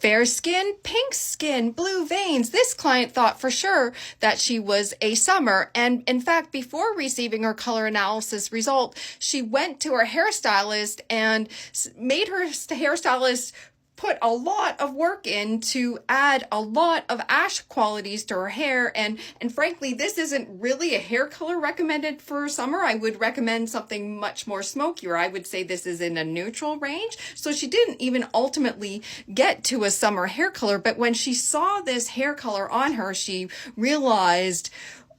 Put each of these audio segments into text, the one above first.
Fair skin, pink skin, blue veins. This client thought for sure that she was a summer. And in fact, before receiving her color analysis result, she went to her hairstylist and made her hairstylist put a lot of work in to add a lot of ash qualities to her hair. And frankly, this isn't really a hair color recommended for summer. I would recommend something much more smokier. I would say this is in a neutral range. So she didn't even ultimately get to a summer hair color. But when she saw this hair color on her, she realized,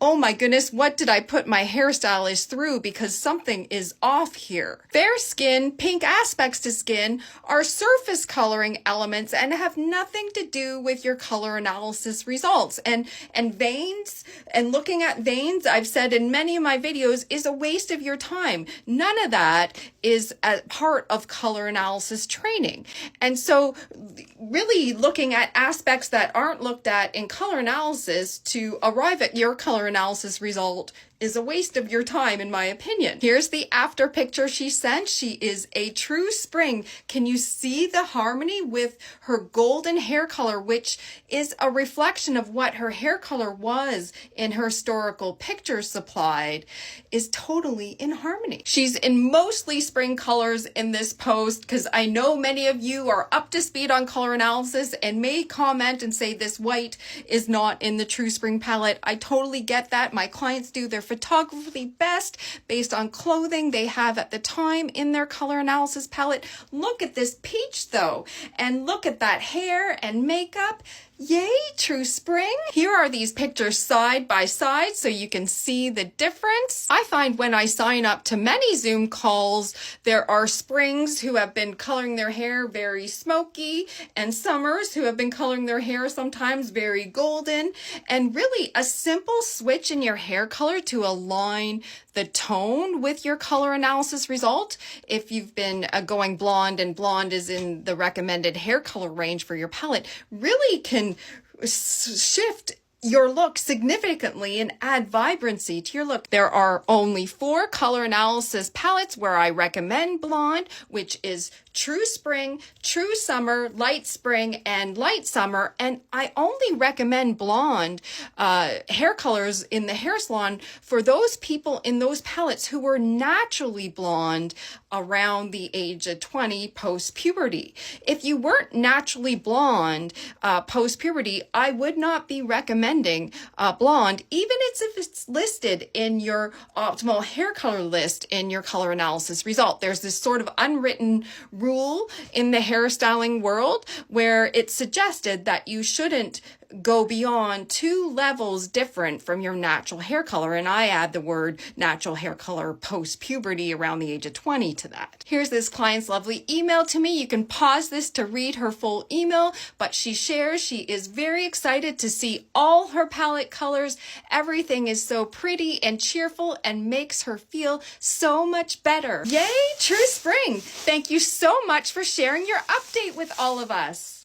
oh my goodness, what did I put my hairstylist through? Because something is off here. Fair skin, pink aspects to skin are surface coloring elements and have nothing to do with your color analysis results. And veins, and looking at veins, I've said in many of my videos, is a waste of your time. None of that is a part of color analysis training. And so really looking at aspects that aren't looked at in color analysis to arrive at your color analysis result is a waste of your time, in my opinion. Here's the after picture she sent. She is a true spring. Can you see the harmony with her golden hair color, which is a reflection of what her hair color was in her historical pictures supplied, is totally in harmony. She's in mostly spring colors in this post because I know many of you are up to speed on color analysis and may comment and say this white is not in the true spring palette. I totally get that. My clients do their photography best based on clothing they have at the time in their color analysis palette. Look at this peach though, and look at that hair and makeup. Yay, true spring. Here are these pictures side by side so you can see the difference. I find when I sign up to many Zoom calls, there are springs who have been coloring their hair very smoky and summers who have been coloring their hair sometimes very golden. And really a simple switch in your hair color to align the tone with your color analysis result. If you've been going blonde and blonde is in the recommended hair color range for your palette, really can shift your look significantly and add vibrancy to your look. There are only 4 color analysis palettes where I recommend blonde, which is true spring, true summer, light spring, and light summer. And I only recommend blonde hair colors in the hair salon for those people in those palettes who were naturally blonde around the age of 20 post-puberty. If you weren't naturally blonde post-puberty, I would not be recommending blonde, even if it's listed in your optimal hair color list in your color analysis result. There's this sort of unwritten rule in the hairstyling world where it's suggested that you shouldn't go beyond 2 levels different from your natural hair color. And I add the word natural hair color post-puberty around the age of 20 to that. Here's this client's lovely email to me. You can pause this to read her full email, but she shares she is very excited to see all her palette colors. Everything is so pretty and cheerful and makes her feel so much better. Yay, true spring. Thank you so much for sharing your update with all of us.